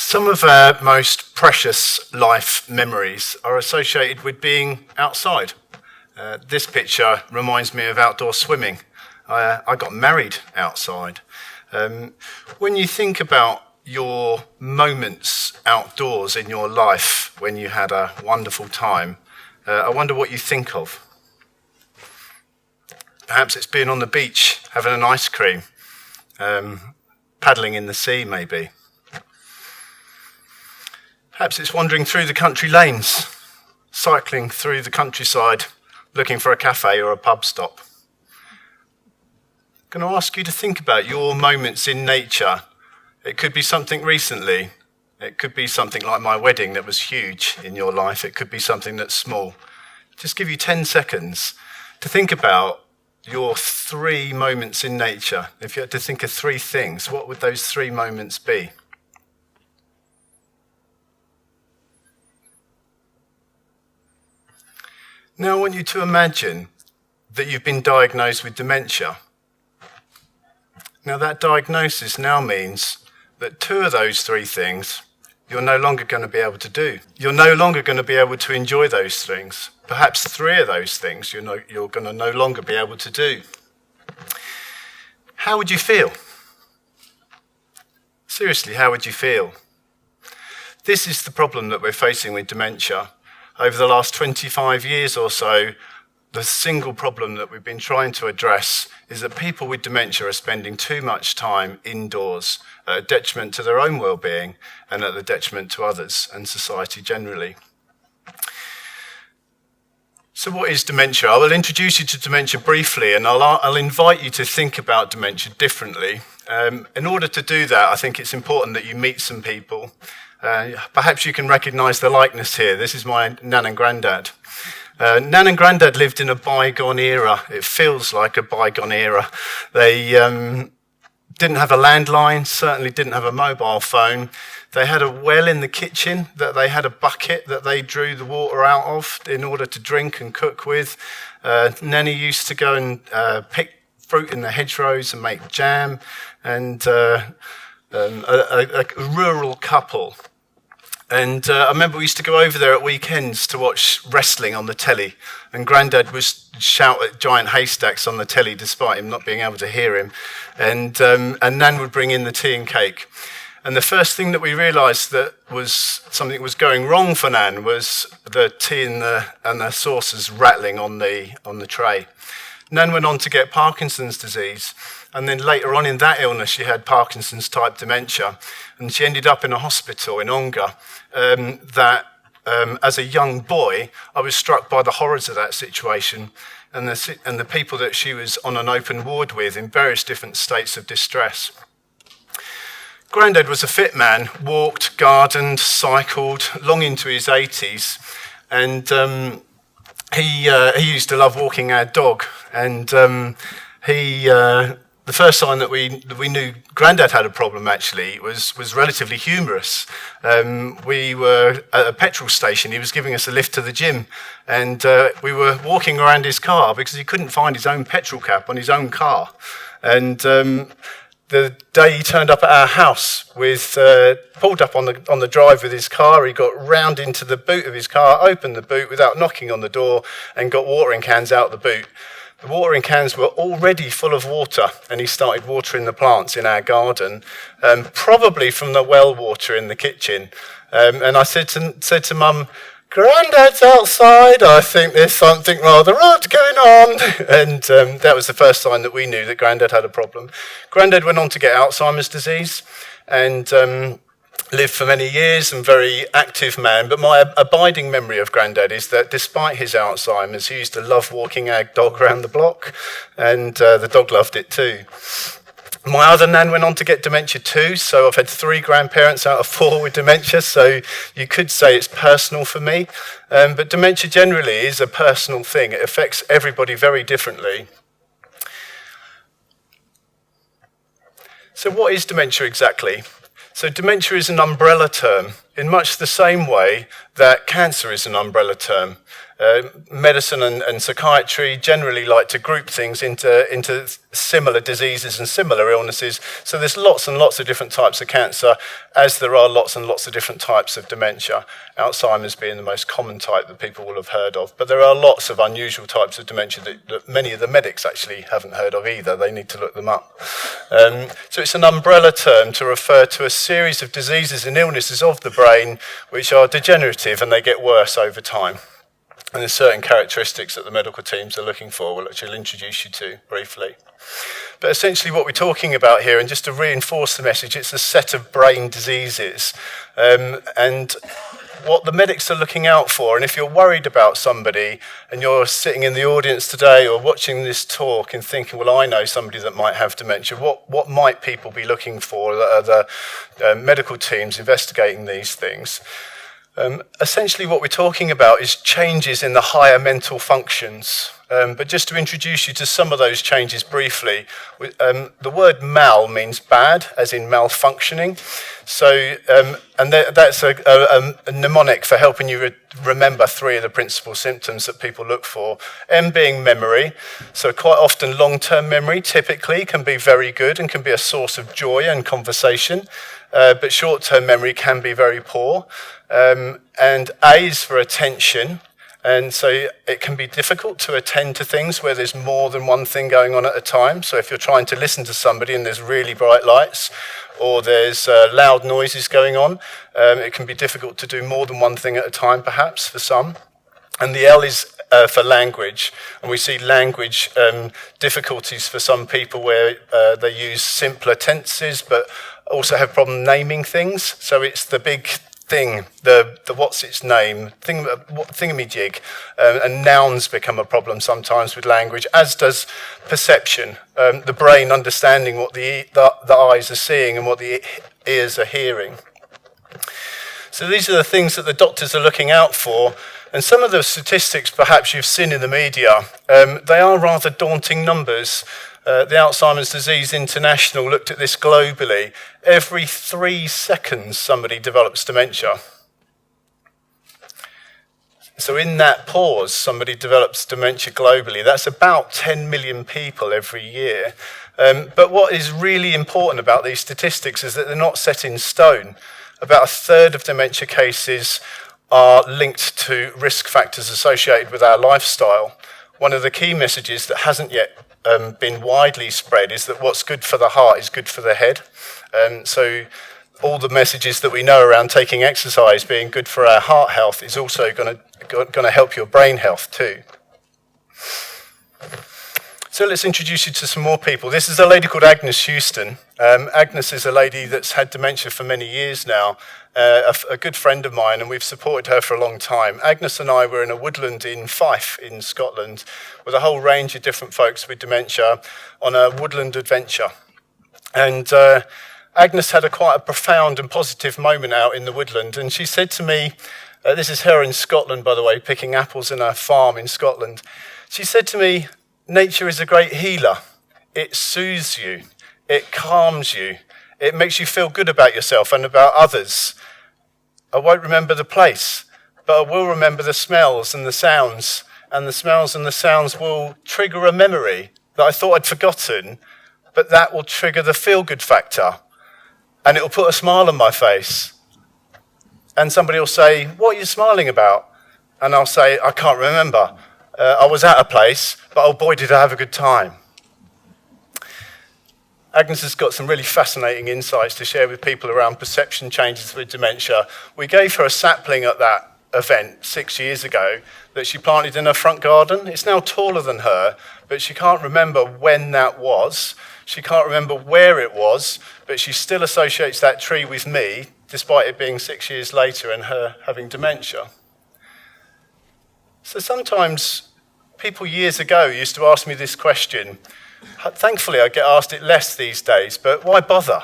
Some of our most precious life memories are associated with being outside. This picture reminds me of outdoor swimming. I got married outside. When you think about your moments outdoors in your life when you had a wonderful time, I wonder what you think of. Perhaps it's being on the beach, having an ice cream, paddling in the sea maybe. Perhaps it's wandering through the country lanes, cycling through the countryside, looking for a cafe or a pub stop. I'm going to ask you to think about your moments in nature. It could be something recently. It could be something like my wedding that was huge in your life. It could be something that's small. Just give you 10 seconds to think about your 3 moments in nature. If you had to think of 3 things, what would those 3 moments be? Now I want you to imagine that you've been diagnosed with dementia. Now that diagnosis now means that 2 of those 3 things you're no longer going to be able to do. You're no longer going to be able to enjoy those things. Perhaps 3 of those things you're going to no longer be able to do. How would you feel? Seriously, how would you feel? This is the problem that we're facing with dementia. Over the last 25 years or so, the single problem that we've been trying to address is that people with dementia are spending too much time indoors, at a detriment to their own well-being and at the detriment to others and society generally. So what is dementia? I will introduce you to dementia briefly, and I'll invite you to think about dementia differently. In order to do that, I think it's important that you meet some people. Perhaps you can recognise the likeness here. This is my nan and granddad. Nan and granddad lived in a bygone era. It feels like a bygone era. They didn't have a landline, certainly didn't have a mobile phone. They had a well in the kitchen, that they had a bucket that they drew the water out of in order to drink and cook with. Nanny used to go and pick fruit in the hedgerows and make jam, and a rural couple. And I remember we used to go over there at weekends to watch wrestling on the telly, and Grandad would shout at giant haystacks on the telly despite him not being able to hear him, and Nan would bring in the tea and cake. And the first thing that we realised that was something was going wrong for Nan was the tea and the saucers rattling on the tray. Nan went on to get Parkinson's disease, and then later on in that illness she had Parkinson's type dementia, and she ended up in a hospital in Ongar. As a young boy, I was struck by the horrors of that situation and the people that she was on an open ward with in various different states of distress. Grandad was a fit man, walked, gardened, cycled, long into his 80s, and he used to love walking our dog, and the first sign that we knew Grandad had a problem actually was relatively humorous. We were at a petrol station. He was giving us a lift to the gym, and we were walking around his car because he couldn't find his own petrol cap on his own car. And the day he turned up at our house, pulled up on the drive with his car, he got round into the boot of his car, opened the boot without knocking on the door, and got watering cans out of the boot. The watering cans were already full of water, and he started watering the plants in our garden, probably from the well water in the kitchen. And I said to Mum, "Grandad's outside. I think there's something rather odd going on." And that was the first sign that we knew that Grandad had a problem. Grandad went on to get Alzheimer's disease, and lived for many years, and very active man. But my abiding memory of Grandad is that despite his Alzheimer's, he used to love walking our dog around the block, and the dog loved it too. My other nan went on to get dementia too, so I've had 3 grandparents out of 4 with dementia, so you could say it's personal for me. But dementia generally is a personal thing. It affects everybody very differently. So what is dementia exactly? So dementia is an umbrella term in much the same way that cancer is an umbrella term. Medicine and psychiatry generally like to group things into similar diseases and similar illnesses. So there's lots and lots of different types of cancer, as there are lots and lots of different types of dementia, Alzheimer's being the most common type that people will have heard of. But there are lots of unusual types of dementia that many of the medics actually haven't heard of either. They need to look them up. So it's an umbrella term to refer to a series of diseases and illnesses of the brain which are degenerative and they get worse over time. And there's certain characteristics that the medical teams are looking for, which I'll introduce you to briefly. But essentially what we're talking about here, and just to reinforce the message, it's a set of brain diseases. And what the medics are looking out for, and if you're worried about somebody and you're sitting in the audience today or watching this talk and thinking, well, I know somebody that might have dementia, what might people be looking for that are the medical teams investigating these things? Essentially what we're talking about is changes in the higher mental functions. But just to introduce you to some of those changes briefly, the word mal means bad, as in malfunctioning. So, and that's a mnemonic for helping you remember three of the principal symptoms that people look for. M being memory. So quite often long-term memory typically can be very good and can be a source of joy and conversation. But short-term memory can be very poor. And A is for attention. And so it can be difficult to attend to things where there's more than one thing going on at a time. So if you're trying to listen to somebody and there's really bright lights or there's loud noises going on, it can be difficult to do more than one thing at a time, perhaps, for some. And the L is for language. And we see language difficulties for some people where they use simpler tenses, but also have problem naming things. So it's the big thing, the what's its name, thingamajig, and nouns become a problem sometimes with language, as does perception, the brain understanding what the eyes are seeing and what the ears are hearing. So these are the things that the doctors are looking out for, and some of the statistics perhaps you've seen in the media, they are rather daunting numbers. The Alzheimer's Disease International looked at this globally. Every 3 seconds, somebody develops dementia. So in that pause, somebody develops dementia globally. That's about 10 million people every year. But what is really important about these statistics is that they're not set in stone. About a third of dementia cases are linked to risk factors associated with our lifestyle. One of the key messages that hasn't yet been widely spread is that what's good for the heart is good for the head. So all the messages that we know around taking exercise being good for our heart health is also going to help your brain health too. So let's introduce you to some more people. This is a lady called Agnes Houston. Agnes is a lady that's had dementia for many years now, a good friend of mine, and we've supported her for a long time. Agnes and I were in a woodland in Fife in Scotland with a whole range of different folks with dementia on a woodland adventure. And Agnes had quite a profound and positive moment out in the woodland, and she said to me, this is her in Scotland, by the way, picking apples in a farm in Scotland. She said to me, nature is a great healer. It soothes you. It calms you. It makes you feel good about yourself and about others. I won't remember the place, but I will remember the smells and the sounds. And the smells and the sounds will trigger a memory that I thought I'd forgotten, but that will trigger the feel-good factor. And it will put a smile on my face. And somebody will say, what are you smiling about? And I'll say, I can't remember. I was at a place, but oh boy, did I have a good time. Agnes has got some really fascinating insights to share with people around perception changes with dementia. We gave her a sapling at that event 6 years ago that she planted in her front garden. It's now taller than her, but she can't remember when that was. She can't remember where it was, but she still associates that tree with me, despite it being 6 years later and her having dementia. So sometimes people years ago used to ask me this question. Thankfully, I get asked it less these days, but why bother?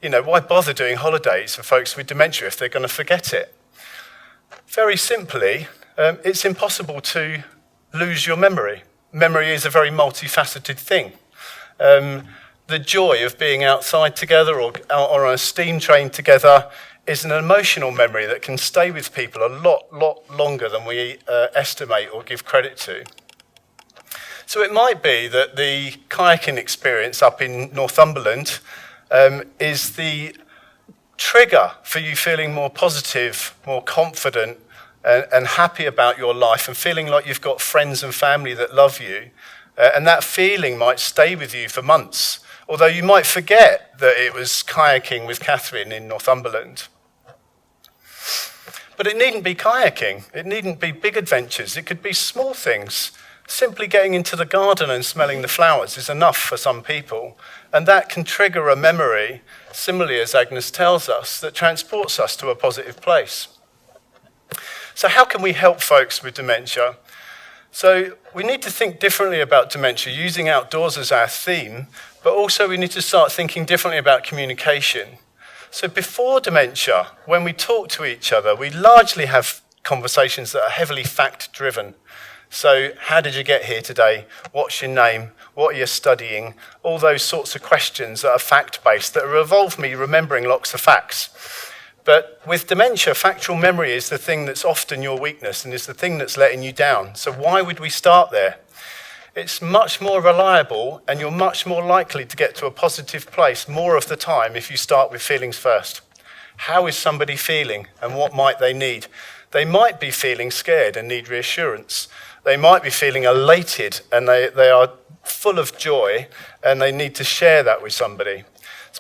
You know, why bother doing holidays for folks with dementia if they're going to forget it? Very simply, it's impossible to lose your memory. Memory is a very multifaceted thing. The joy of being outside together or on a steam train together is an emotional memory that can stay with people a lot longer than we estimate or give credit to. So it might be that the kayaking experience up in Northumberland is the trigger for you feeling more positive, more confident, and happy about your life, and feeling like you've got friends and family that love you. And that feeling might stay with you for months, although you might forget that it was kayaking with Catherine in Northumberland. But it needn't be kayaking. It needn't be big adventures. It could be small things. Simply getting into the garden and smelling the flowers is enough for some people. And that can trigger a memory, similarly as Agnes tells us, that transports us to a positive place. So how can we help folks with dementia? So we need to think differently about dementia, using outdoors as our theme, but also we need to start thinking differently about communication. So before dementia, when we talk to each other, we largely have conversations that are heavily fact-driven. So how did you get here today? What's your name? What are you studying? All those sorts of questions that are fact-based, that involve me remembering lots of facts. But with dementia, factual memory is the thing that's often your weakness and is the thing that's letting you down. So why would we start there? It's much more reliable, and you're much more likely to get to a positive place more of the time if you start with feelings first. How is somebody feeling, and what might they need? They might be feeling scared and need reassurance. They might be feeling elated and they are full of joy and they need to share that with somebody.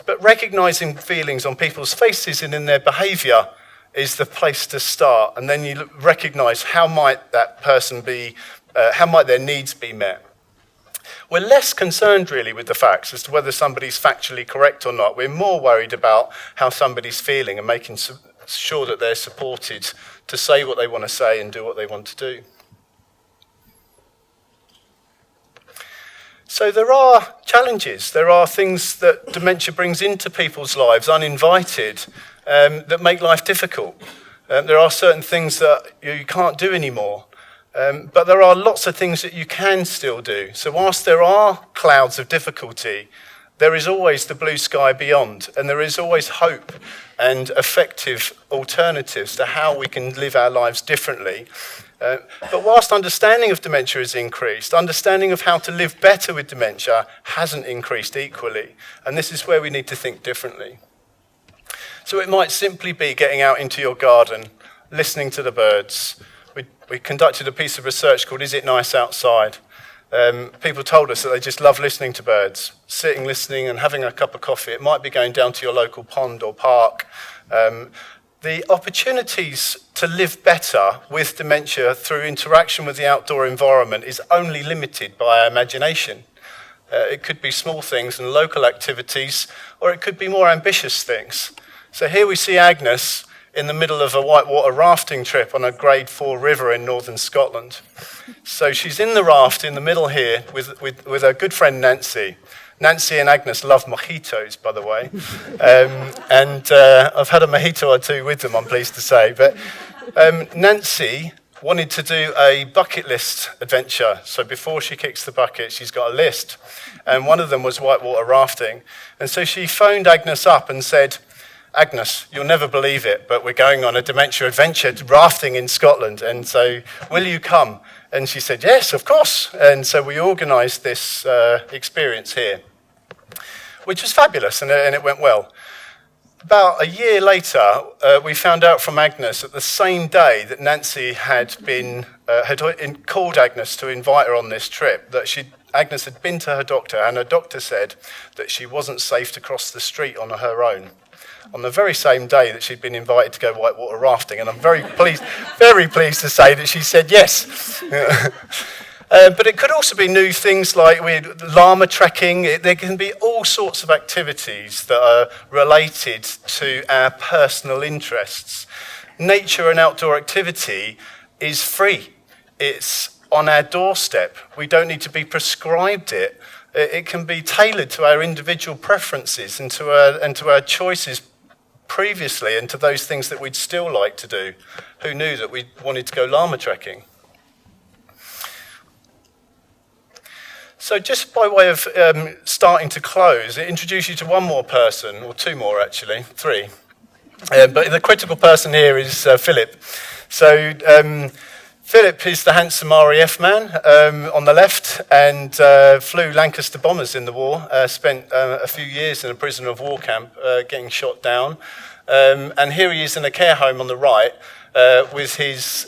But recognizing feelings on people's faces and in their behavior is the place to start. And then you recognize how might that person be, how might their needs be met. We're less concerned really with the facts as to whether somebody's factually correct or not. We're more worried about how somebody's feeling and making sure that they're supported to say what they want to say and do what they want to do. So there are challenges. There are things that dementia brings into people's lives uninvited that make life difficult. There are certain things that you can't do anymore. But there are lots of things that you can still do. So whilst there are clouds of difficulty, there is always the blue sky beyond, and there is always hope and effective alternatives to how we can live our lives differently. But whilst understanding of dementia has increased, understanding of how to live better with dementia hasn't increased equally. And this is where we need to think differently. So it might simply be getting out into your garden, listening to the birds. We conducted a piece of research called Is It Nice Outside? People told us that they just love listening to birds, sitting, listening and having a cup of coffee. It might be going down to your local pond or park. The opportunities to live better with dementia through interaction with the outdoor environment is only limited by our imagination. It could be small things and local activities, or it could be more ambitious things. So here we see Agnes in the middle of a whitewater rafting trip on a Grade 4 river in northern Scotland. So she's in the raft in the middle here with her good friend Nancy. Nancy and Agnes love mojitos, by the way. I've had a mojito or two with them, I'm pleased to say. But Nancy wanted to do a bucket list adventure. So before she kicks the bucket, she's got a list. And one of them was whitewater rafting. And so she phoned Agnes up and said, Agnes, you'll never believe it, but we're going on a dementia adventure rafting in Scotland. And so will you come? And she said, yes, of course. And so we organised this experience here, which was fabulous, and it went well. About a year later, we found out from Agnes that the same day that Nancy had called Agnes to invite her on this trip, that Agnes had been to her doctor, and her doctor said that she wasn't safe to cross the street on her own. On the very same day that she'd been invited to go whitewater rafting, and I'm very pleased to say that she said yes. But it could also be new things like llama trekking. There can be all sorts of activities that are related to our personal interests. Nature and outdoor activity is free. It's on our doorstep. We don't need to be prescribed it. It can be tailored to our individual preferences and to our choices previously, and to those things that we'd still like to do. Who knew that we wanted to go llama trekking? So just by way of starting to close, I introduce you to one more person, or two more actually, three. But the critical person here is Philip. So Philip is the handsome RAF man on the left, and flew Lancaster bombers in the war, spent a few years in a prisoner of war camp getting shot down. And here he is in a care home on the right with his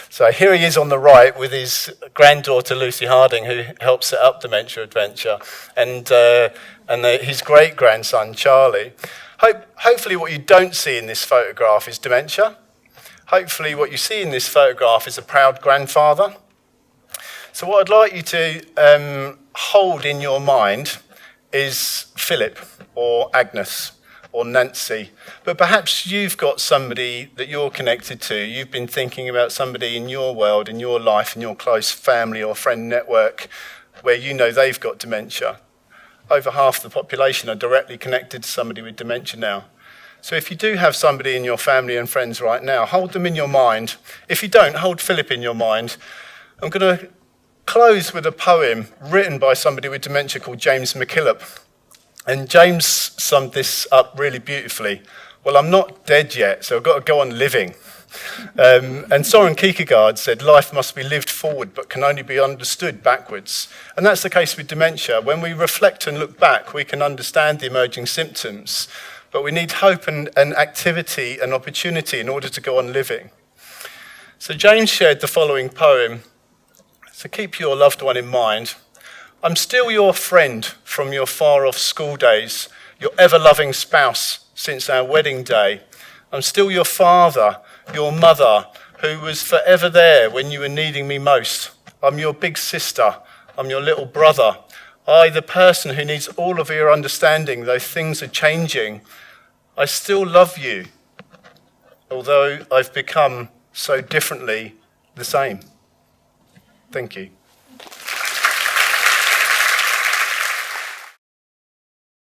so here he is on the right with his granddaughter Lucy Harding, who helped set up Dementia Adventure, and his great-grandson Charlie. Hopefully what you don't see in this photograph is dementia. Hopefully what you see in this photograph is a proud grandfather. So what I'd like you to hold in your mind is Philip or Agnes or Nancy. But perhaps you've got somebody that you're connected to. You've been thinking about somebody in your world, in your life, in your close family or friend network where you know they've got dementia. Over half the population are directly connected to somebody with dementia now. So if you do have somebody in your family and friends right now, hold them in your mind. If you don't, hold Philip in your mind. I'm going to close with a poem written by somebody with dementia called James McKillop. And James summed this up really beautifully. Well, I'm not dead yet, so I've got to go on living. And Soren Kierkegaard said, life must be lived forward, but can only be understood backwards. And that's the case with dementia. When we reflect and look back, we can understand the emerging symptoms, but we need hope and activity and opportunity in order to go on living. So James shared the following poem. So keep your loved one in mind. I'm still your friend from your far-off school days, your ever-loving spouse since our wedding day. I'm still your father, your mother, who was forever there when you were needing me most. I'm your big sister. I'm your little brother. The person who needs all of your understanding, though things are changing. I still love you, although I've become so differently the same. Thank you.